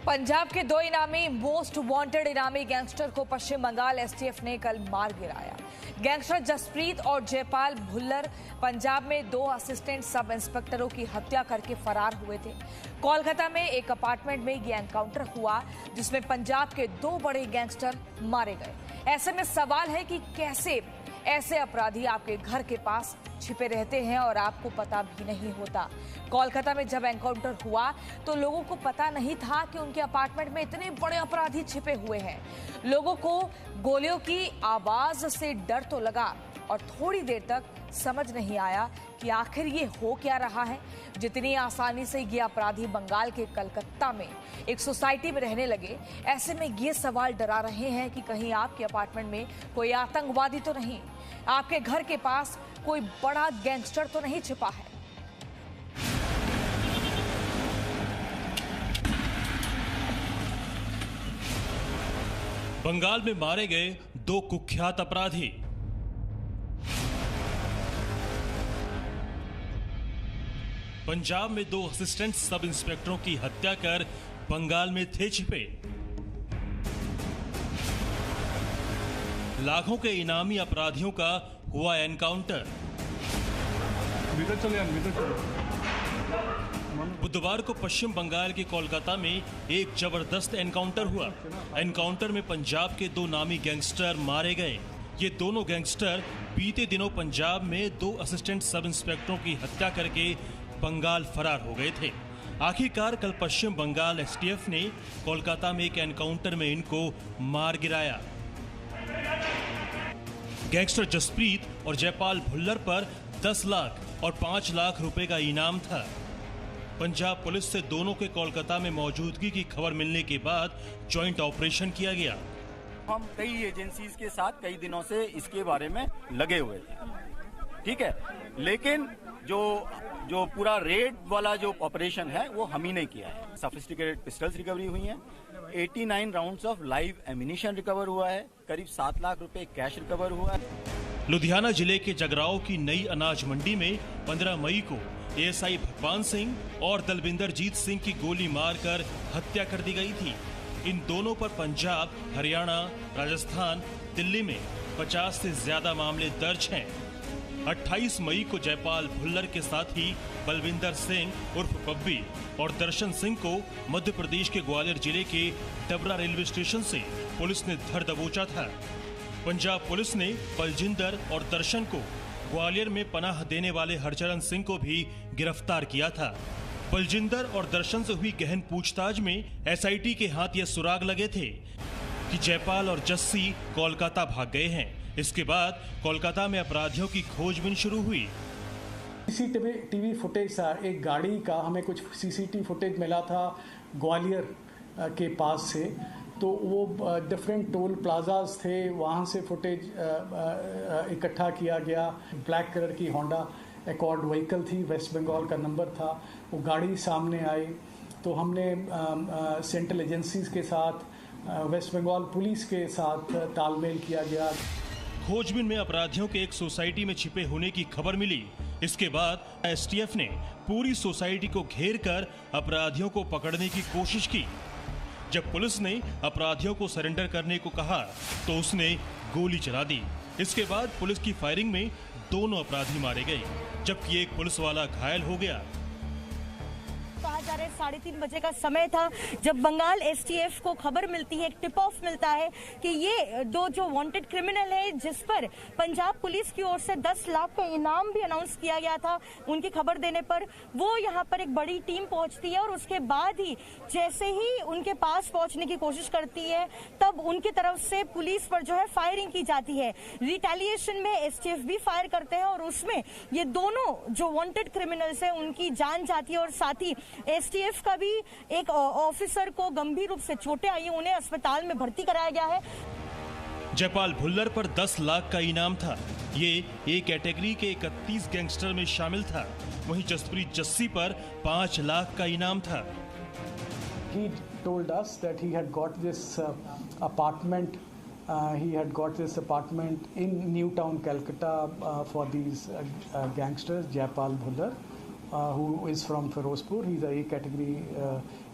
पंजाब के दो इनामी मोस्ट वांटेड इनामी गैंगस्टर को पश्चिम बंगाल एसटीएफ ने कल मार गिराया। गैंगस्टर जसप्रीत और जयपाल भुल्लर पंजाब में दो असिस्टेंट सब इंस्पेक्टरों की हत्या करके फरार हुए थे। कोलकाता में एक अपार्टमेंट में यह एनकाउंटर हुआ जिसमें पंजाब के दो बड़े गैंगस्टर मारे गए। ऐसे में सवाल है कि कैसे ऐसे अपराधी आपके घर के पास छिपे रहते हैं और आपको पता भी नहीं होता। कोलकाता में जब एनकाउंटर हुआ तो लोगों को पता नहीं था कि उनके अपार्टमेंट में इतने बड़े अपराधी छिपे हुए हैं। लोगों को गोलियों की आवाज से डर तो लगा और थोड़ी देर तक समझ नहीं आया कि आखिर ये हो क्या रहा है। जितनी आसानी से ये अपराधी बंगाल के कलकत्ता में एक सोसाइटी में रहने लगे, ऐसे में ये सवाल डरा रहे हैं कि कहीं आपके अपार्टमेंट में कोई आतंकवादी तो नहीं, आपके घर के पास कोई बड़ा गैंगस्टर तो नहीं छिपा है। बंगाल में मारे गए दो कुख्यात अपराधी। पंजाब में दो असिस्टेंट सब इंस्पेक्टरों की हत्या कर बंगाल में थे छिपे। लाखों के इनामी अपराधियों का हुआ एनकाउंटर। बुधवार को पश्चिम बंगाल के कोलकाता में एक जबरदस्त एनकाउंटर हुआ। एनकाउंटर में पंजाब के दो नामी गैंगस्टर मारे गए। ये दोनों गैंगस्टर बीते दिनों पंजाब में दो असिस्टेंट सब इंस्पेक्टरों की हत्या करके बंगाल फरार हो गए थे। आखिरकार कल पश्चिम बंगाल एसटीएफ ने कोलकाता में एक एनकाउंटर में इनको मार गिराया। गैंगस्टर जसप्रीत और जयपाल भुल्लर पर 10 लाख और 5 लाख रुपए का इनाम था। पंजाब पुलिस से दोनों के कोलकाता में मौजूदगी की खबर मिलने के बाद जॉइंट ऑपरेशन किया गया। हम कई एजेंसीज के साथ कई दिनों से इसके बारे में लगे हुए थे, ठीक है, लेकिन जो पूरा रेड वाला जो ऑपरेशन है वो हम ही ने किया है। सोफिस्टिकेटेड पिस्टल्स रिकवरी हुई हैं, 89 rounds of live ammunition recover हुआ है, करीब 7 लाख रुपए कैश रिकवर हुआ है। लुधियाना जिले के जगराओं की नई अनाज मंडी में 15 मई को एएसआई भगवान सिंह और दलविंदर जीत सिंह की गोली मारकर हत्या कर दी गई थी। इन दोनों पर पंजाब, हरियाणा, राजस्थान, दिल्ली में 50 से ज्यादा मामले दर्ज हैं। 28 मई को जयपाल भुल्लर के साथ ही बलविंदर सिंह उर्फ बब्बी और दर्शन सिंह को मध्य प्रदेश के ग्वालियर जिले के डबरा रेलवे स्टेशन से पुलिस ने धर दबोचा था। पंजाब पुलिस ने बलजिंदर और दर्शन को ग्वालियर में पनाह देने वाले हरचरण सिंह को भी गिरफ्तार किया था। बलजिंदर और दर्शन से हुई गहन पूछताछ में एसआईटी के हाथ यह सुराग लगे थे कि जयपाल और जस्सी कोलकाता भाग गए हैं। इसके बाद कोलकाता में अपराधियों की खोजबीन शुरू हुई। सीसीटीवी फुटेज था, एक गाड़ी का हमें कुछ सीसीटीवी फुटेज मिला था ग्वालियर के पास से, तो वो डिफरेंट टोल प्लाजाज थे, वहाँ से फुटेज इकट्ठा किया गया। ब्लैक कलर की होंडा एकॉर्ड व्हीकल थी, वेस्ट बंगाल का नंबर था, वो गाड़ी सामने आई तो हमने सेंट्रल एजेंसीज के साथ, वेस्ट बंगाल पुलिस के साथ तालमेल किया गया। खोजबीन में अपराधियों के एक सोसाइटी में छिपे होने की खबर मिली। इसके बाद एसटीएफ ने पूरी सोसाइटी को घेर कर अपराधियों को पकड़ने की कोशिश की। जब पुलिस ने अपराधियों को सरेंडर करने को कहा तो उसने गोली चला दी। इसके बाद पुलिस की फायरिंग में दोनों अपराधी मारे गए, जबकि एक पुलिस वाला घायल हो गया। कहा जा रहा है 3:30 बजे का समय था जब बंगाल एसटीएफ को खबर मिलती है, एक टिप ऑफ मिलता है कि ये दो जो वांटेड क्रिमिनल है जिस पर पंजाब पुलिस की ओर से 10 लाख का इनाम भी अनाउंस किया गया था, उनकी खबर देने पर वो यहाँ पर एक बड़ी टीम पहुंचती है और उसके बाद ही जैसे ही उनके पास पहुंचने की कोशिश करती है तब उनकी तरफ से पुलिस पर जो है फायरिंग की जाती है। रिटेलिएशन में एसटीएफ भी फायर करते हैं और उसमें ये दोनों जो वांटेड क्रिमिनल्स है उनकी जान जाती है और साथ ही एसटीएफ का भी एक ऑफिसर को गंभीर रूप से चोटें आई, उन्हें अस्पताल में भर्ती कराया गया है। जयपाल भुल्लर पर 10 लाख का इनाम था। ये ए कैटेगरी के 31 गैंगस्टर में शामिल था। वहीं जसप्रीत जस्सी पर 5 लाख का इनाम था। He told us that he had got this apartment. He had got this apartment in New Town, Calcutta, for these gangsters, Jayapal Bhuller. who is from Firozpur. He's a category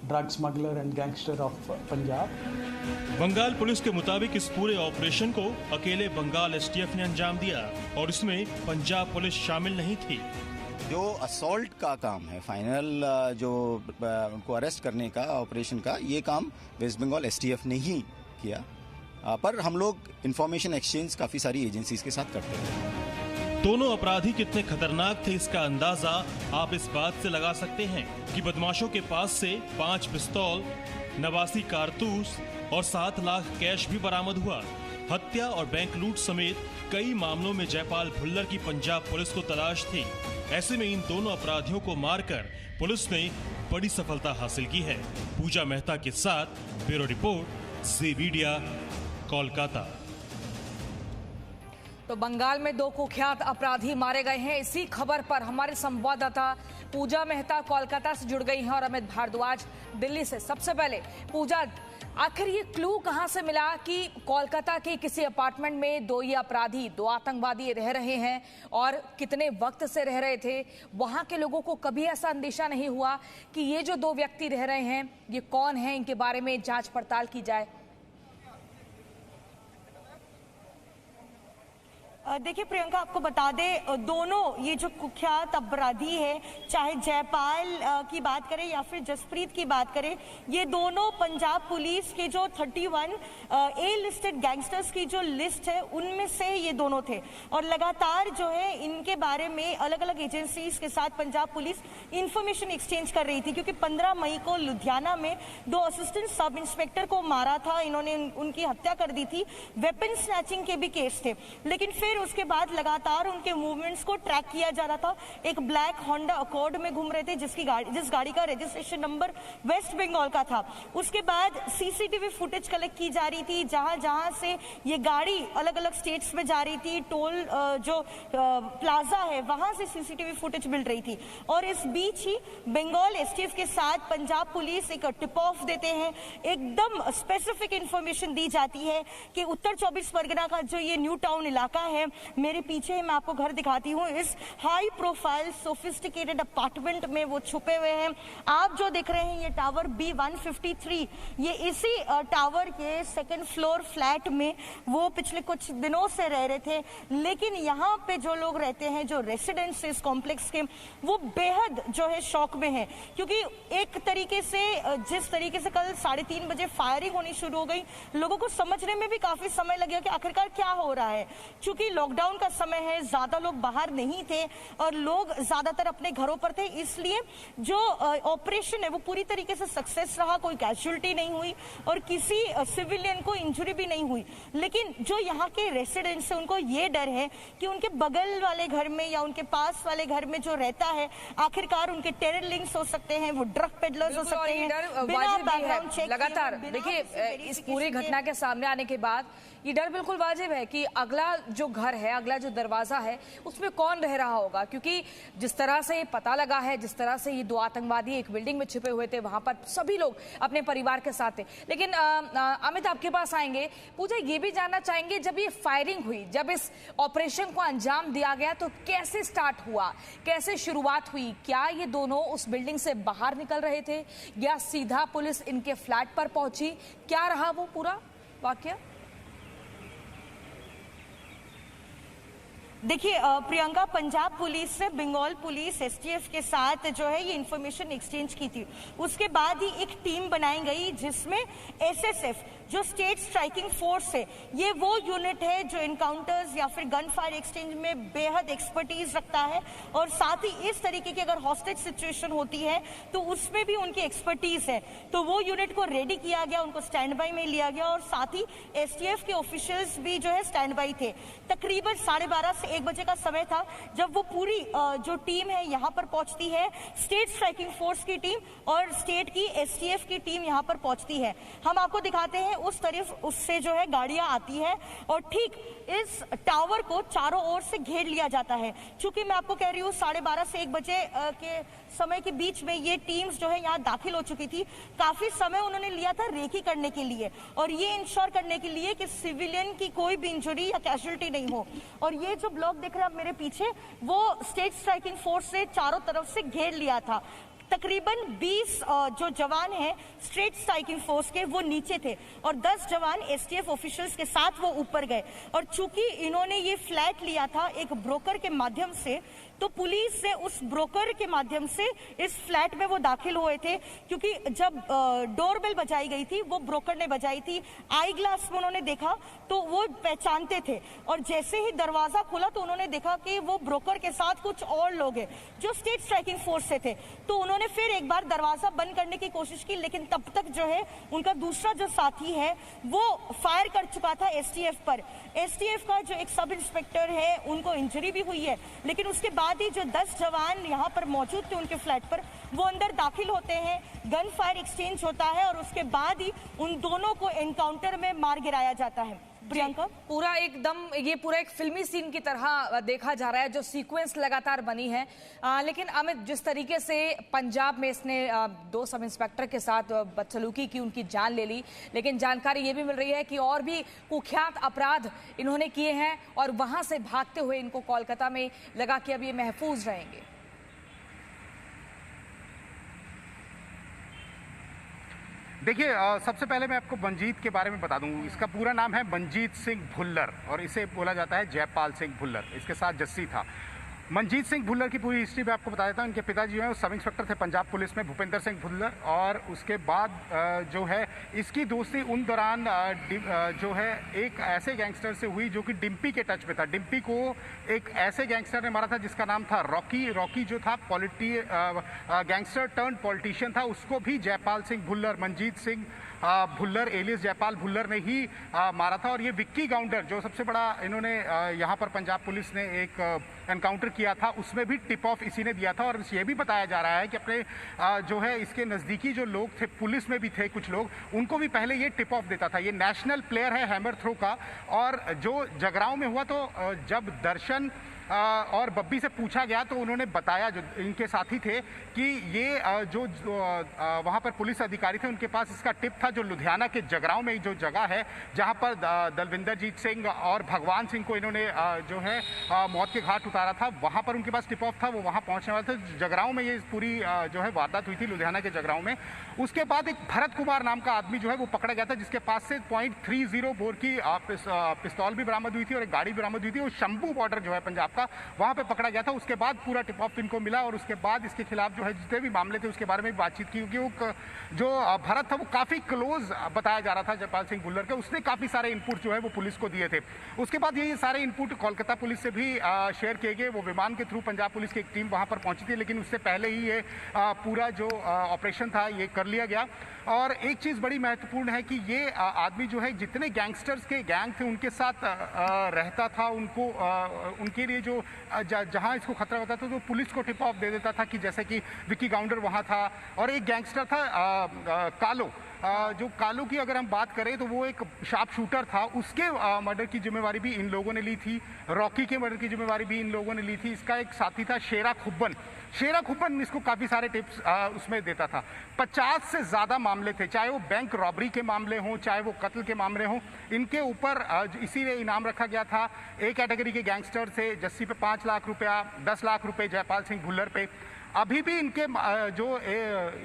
drug smuggler and gangster of Punjab. Bengal police के मुताबिक इस पूरे operation को अकेले Bengal STF ने अंजाम दिया और इसमें पंजाब पुलिस शामिल नहीं थी। जो असॉल्ट का काम है, फाइनल जो उनको अरेस्ट करने का ऑपरेशन का, ये काम वेस्ट बंगाल एसटीएफ ने ही किया, पर हम लोग इंफॉर्मेशन एक्सचेंज काफी सारी एजेंसीज के साथ करते हैं। दोनों अपराधी कितने खतरनाक थे इसका अंदाजा आप इस बात से लगा सकते हैं कि बदमाशों के पास से 5 पिस्तौल, 89 कारतूस और 7 लाख कैश भी बरामद हुआ। हत्या और बैंक लूट समेत कई मामलों में जयपाल भुल्लर की पंजाब पुलिस को तलाश थी। ऐसे में इन दोनों अपराधियों को मारकर पुलिस ने बड़ी सफलता हासिल की है। पूजा मेहता के साथ ब्यूरो रिपोर्ट, जी मीडिया, कोलकाता। तो बंगाल में 2 कुख्यात अपराधी मारे गए हैं। इसी खबर पर हमारे संवाददाता पूजा मेहता कोलकाता से जुड़ गई हैं और अमित भारद्वाज दिल्ली से। सबसे पहले पूजा, आखिर ये क्लू कहां से मिला कि कोलकाता के किसी अपार्टमेंट में 2 ये अपराधी, 2 आतंकवादी रह रहे हैं और कितने वक्त से रह रहे थे? वहां के लोगों को कभी ऐसा अंदेशा नहीं हुआ कि ये जो 2 व्यक्ति रह रहे हैं ये कौन है, इनके बारे में जांच पड़ताल की जाए? देखिए प्रियंका, आपको बता दें, दोनों ये जो कुख्यात अपराधी है, चाहे जयपाल की बात करें या फिर जसप्रीत की बात करें, ये दोनों पंजाब पुलिस के जो 31 ए लिस्टेड गैंगस्टर्स की जो लिस्ट है उनमें से ये दोनों थे। और लगातार जो है इनके बारे में अलग अलग एजेंसीज के साथ पंजाब पुलिस इंफॉर्मेशन एक्सचेंज कर रही थी, क्योंकि 15 मई को लुधियाना में 2 असिस्टेंट सब इंस्पेक्टर को मारा था, इन्होंने उनकी हत्या कर दी थी। वेपन स्नैचिंग के भी केस थे, लेकिन फिर उसके बाद लगातार उनके मूवमेंट्स को ट्रैक किया जा रहा था। एक ब्लैक होंडा अकॉर्ड में घूम रहे थे जिस गाड़ी का रजिस्ट्रेशन नंबर वेस्ट बंगाल का था। उसके बाद सीसीटीवी फुटेज कलेक्ट की जा रही थी, जहां से ये गाड़ी अलग अलग स्टेट्स में जा रही थी। टोल जो प्लाजा है वहां से सीसीटीवी फुटेज मिल रही थी। और इस बीच ही बंगाल एसटीएफ के साथ पंजाब पुलिस एक टिप ऑफ देते हैं, एकदम स्पेसिफिक इंफॉर्मेशन दी जाती है कि उत्तर 24 परगना का जो ये न्यू टाउन इलाका है, मेरे पीछे मैं आपको घर दिखाती हूँ, इस हाई प्रोफाइल सोफिस्टिकेटेड अपार्टमेंट में वो छुपे हुए हैं। आप जो देख रहे हैं ये टावर B153, ये इसी टावर के 2nd फ्लोर फ्लैट में वो पिछले कुछ दिनों से रह रहे थे। लेकिन यहाँ पे जो लोग रहते हैं, जो रेसिडेंट्स इस कॉम्प्लेक्स के, वो बेहद जो है शॉक में है, क्योंकि एक तरीके से जिस तरीके से कल 3:30 बजे फायरिंग होनी शुरू हो गई, लोगों को समझने में भी काफी समय लग गया कि आखिरकार क्या हो रहा है। क्योंकि लॉकडाउन का समय है, ज्यादा लोग बाहर नहीं थे और लोग ज्यादातर अपने घरों पर थे, इसलिए जो ऑपरेशन है वो पूरी तरीके से सक्सेस रहा। कोई कैजुअलिटी नहीं हुई और किसी सिविलियन को इंजरी भी नहीं हुई। लेकिन जो यहाँ के रेसिडेंट्स है उनको ये डर है कि उनके बगल वाले घर में या उनके पास वाले घर में जो रहता है, आखिरकार उनके टेरर लिंक्स हो सकते हैं, वो ड्रग पेडलर्स हो सकते हैं। बिना बैकग्राउंड चेक लगातार देखिए, इस पूरी घटना के सामने आने के बाद ये डर बिल्कुल वाजिब है कि अगला जो घर है, अगला जो दरवाजा है, उसमें कौन रह रहा होगा। क्योंकि जिस तरह से पता लगा है, जिस तरह से ये 2 आतंकवादी एक बिल्डिंग में छिपे हुए थे, वहां पर सभी लोग अपने परिवार के साथ थे। लेकिन अमित, आपके पास आएंगे। पूजा, ये भी जानना चाहेंगे, जब ये फायरिंग हुई, जब इस ऑपरेशन को अंजाम दिया गया, तो कैसे स्टार्ट हुआ, कैसे शुरुआत हुई? क्या ये दोनों उस बिल्डिंग से बाहर निकल रहे थे या सीधा पुलिस इनके फ्लैट पर पहुंची? क्या रहा वो पूरा वाकया? देखिए प्रियंका, पंजाब पुलिस ने बंगाल पुलिस एसटीएफ के साथ जो है ये इंफॉर्मेशन एक्सचेंज की थी। उसके बाद ही एक टीम बनाई गई जिसमें एसएसएफ, जो स्टेट स्ट्राइकिंग फोर्स है, ये वो यूनिट है जो इनकाउंटर्स या फिर गन फायर एक्सचेंज में बेहद एक्सपर्टीज रखता है, और साथ ही इस तरीके की अगर हॉस्टेज सिचुएशन होती है तो उसमें भी उनकी एक्सपर्टीज है। तो वो यूनिट को रेडी किया गया, उनको स्टैंड बाई में लिया गया, और साथ ही एसटीएफ के ऑफिशियल्स भी जो है स्टैंड बाई थे। तकरीबन 12:30 से 1 बजे का समय था जब वो पूरी जो टीम है यहाँ पर पहुंचती है। स्टेट स्ट्राइकिंग फोर्स की टीम और स्टेट की एसटीएफ की टीम यहाँ पर पहुंचती है। हम आपको दिखाते हैं उस तरफ उससे जो है गाड़ियां आती है और ठीक इस टावर को चारों ओर से घेर लिया जाता है। चूंकि मैं आपको कह रही हूँ 12:30 से 1 बजे के समय के बीच में ये टीम्स जो है यहाँ दाखिल हो चुकी थी। काफी समय उन्होंने लिया था रेकी करने के लिए और ये इंश्योर करने के लिए कि सिविलियन की कोई भी इंजरी या कैजुअल्टी नहीं हो। और ये जो ब्लॉक दिख रहा है मेरे पीछे, वो स्टेट स्ट्राइकिंग फोर्स से चारों तरफ से घेर लिया था। तकरीबन 20 जो जवान हैं स्ट्रेट स्ट्राइकिंग फोर्स के, वो नीचे थे और 10 जवान एसटीएफ ऑफिशियल्स के साथ वो ऊपर गए। और चूंकि इन्होंने ये फ्लैट लिया था एक ब्रोकर के माध्यम से, तो पुलिस से उस ब्रोकर के माध्यम से इस फ्लैट में वो दाखिल हुए थे। क्योंकि जब डोरबेल बजाई गई थी वो ब्रोकर ने बजाई थी, आई ग्लास में उन्होंने देखा तो वो पहचानते थे और जैसे ही दरवाजा खुला तो उन्होंने देखा कि वो ब्रोकर के साथ कुछ और लोग हैं जो स्टेट स्ट्राइकिंग फोर्स से थे। तो उन्होंने फिर एक बार दरवाजा बंद करने की कोशिश की, लेकिन तब तक जो है उनका दूसरा जो साथी है वो फायर कर चुका था एसटीएफ पर। एसटीएफ का जो एक सब इंस्पेक्टर है उनको इंजरी भी हुई है, लेकिन उसके बाद ही जो 10 जवान यहाँ पर मौजूद थे उनके फ्लैट पर, वो अंदर दाखिल होते हैं, गन फायर एक्सचेंज होता है और उसके बाद ही उन दोनों को एनकाउंटर में मार गिराया जाता है। प्रियंका, पूरा एकदम ये पूरा एक फिल्मी सीन की तरह देखा जा रहा है, जो सीक्वेंस लगातार बनी है। लेकिन अमित, जिस तरीके से पंजाब में इसने 2 सब इंस्पेक्टर के साथ बदसलूकी की, उनकी जान ले ली, लेकिन जानकारी ये भी मिल रही है कि और भी कुख्यात अपराध इन्होंने किए हैं और वहां से भागते हुए इनको कोलकाता में लगा कि अब ये महफूज रहेंगे। देखिए, सबसे पहले मैं आपको मंजीत के बारे में बता दूं। इसका पूरा नाम है मंजीत सिंह भुल्लर और इसे बोला जाता है जयपाल सिंह भुल्लर। इसके साथ जस्सी था। मंजीत सिंह भुल्लर की पूरी हिस्ट्री में आपको बता देता हूँ। इनके पिताजी जो है वो सब इंस्पेक्टर थे पंजाब पुलिस में, भूपेंद्र सिंह भुल्लर। और उसके बाद जो है इसकी दोस्ती उन दौरान जो है एक ऐसे गैंगस्टर से हुई जो कि डिम्पी के टच में था। डिम्पी को एक ऐसे गैंगस्टर ने मारा था जिसका नाम था रॉकी। रॉकी जो था गैंगस्टर टर्न पॉलिटिशियन था। उसको भी जयपाल सिंह भुल्लर, मंजीत सिंह भुल्लर एलियस जयपाल भुल्लर ने ही मारा था। और ये विक्की गाउंडर, जो सबसे बड़ा इन्होंने यहाँ पर पंजाब पुलिस ने एक एनकाउंटर किया था, उसमें भी टिप ऑफ इसी ने दिया था। और ये भी बताया जा रहा है कि अपने जो है इसके नज़दीकी जो लोग थे, पुलिस में भी थे कुछ लोग, उनको भी पहले ये टिप ऑफ देता था। ये नेशनल प्लेयर है हैमर थ्रो का। और जो जगरांव में हुआ तो जब दर्शन और बब्बी से पूछा गया तो उन्होंने बताया, जो इनके साथी थे, कि ये जो वहाँ पर पुलिस अधिकारी थे उनके पास इसका टिप था, जो लुधियाना के जगरांव में जो जगह है जहाँ पर दलविंदर जीत सिंह और भगवान सिंह को इन्होंने जो है मौत के घाट उतारा था, वहाँ पर उनके पास टिप ऑफ था। वो वहाँ पहुँचने वाले थे। जगरांव में ये पूरी जो है वारदात हुई थी, लुधियाना के जगरांव में। उसके बाद एक भरत कुमार नाम का आदमी जो है वो पकड़ा गया था, जिसके पास से .30 बोर की पिस्तौल भी बरामद हुई थी और एक गाड़ी बरामद हुई थी। वो शंभू बॉर्डर जो है पंजाब का, वहां पे पकड़ा गया था। उसके बाद पूरा टिप ऑफ इनको मिला और उसके बाद इसके खिलाफ जो है जितने भी मामले थे उसके बारे में बातचीत की। क्योंकि जो भरत था वो काफी क्लोज बताया जा रहा था जयपाल सिंह भुल्लर के। उसने काफी सारे इनपुट जो है वो पुलिस को दिए थे। उसके बाद ये सारे इनपुट कोलकाता पुलिस से भी शेयर किए गए। वो विमान के थ्रू पंजाब पुलिस की एक टीम वहां पर पहुंची थी, लेकिन उससे पहले ही ये पूरा जो ऑपरेशन था ये कर लिया गया। और एक चीज बड़ी महत्वपूर्ण है कि ये आदमी जो है जितने गैंगस्टर्स के गैंग थे उनके साथ रहता था। उनको उनके लिए जो जहां इसको खतरा होता था तो पुलिस को टिप ऑफ दे देता था, कि जैसे कि विक्की गाउंडर वहां था। और एक गैंगस्टर था कालो, जो कालू की अगर हम बात करें तो वो एक शार्प शूटर था। उसके मर्डर की जिम्मेवारी भी इन लोगों ने ली थी। रॉकी के मर्डर की जिम्मेवारी भी इन लोगों ने ली थी। इसका एक साथी था शेरा खुब्बन। शेरा खुब्बन इसको काफ़ी सारे टिप्स उसमें देता था। 50 से ज़्यादा मामले थे, चाहे वो बैंक रॉबरी के मामले हों, चाहे वो कत्ल के मामले हों, इनके ऊपर इसीलिए इनाम रखा गया था। ए कैटेगरी के गैंगस्टर थे, जस्सी पे 5 लाख रुपया, 10 लाख रुपए जयपाल सिंह भुल्लर पे। अभी भी इनके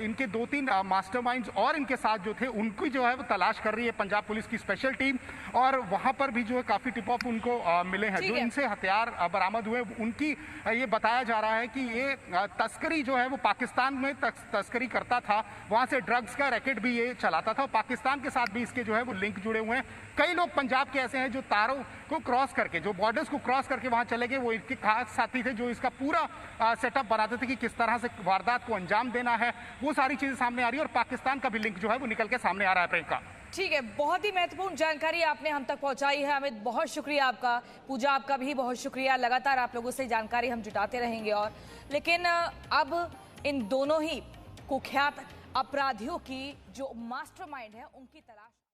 इनके 2-3 मास्टरमाइंड्स और इनके साथ जो थे उनकी जो है वो तलाश कर रही है पंजाब पुलिस की स्पेशल टीम। और वहां पर भी जो है काफी टिप ऑफ उनको मिले हैं। जो इनसे हथियार बरामद हुए उनकी ये बताया जा रहा है कि ये तस्करी जो है वो पाकिस्तान में तस्करी करता था। वहां से ड्रग्स का रैकेट भी ये चलाता था। पाकिस्तान के साथ भी इसके जो है वो लिंक जुड़े हुए हैं। कई लोग पंजाब के ऐसे हैं जो तारों को क्रॉस करके, जो बॉर्डर्स को क्रॉस करके वहां चले गए। वो इनके खास साथी थे जो इसका पूरा सेटअप बनाते थे कि किस तरह से वारदात को अंजाम देना है। वो सारी चीजें सामने आ रही है और पाकिस्तान का भी लिंक जो है वो निकल के सामने आ रहा है। प्रियंका, ठीक है, बहुत ही महत्वपूर्ण जानकारी आपने हम तक पहुंचाई है। अमित, बहुत शुक्रिया आपका। पूजा, आपका भी बहुत शुक्रिया। लगातार आप लोगों से जानकारी हम जुटाते रहेंगे। और लेकिन अब इन दोनों ही कुख्यात अपराधियों की जो मास्टरमाइंड है उनकी तलाश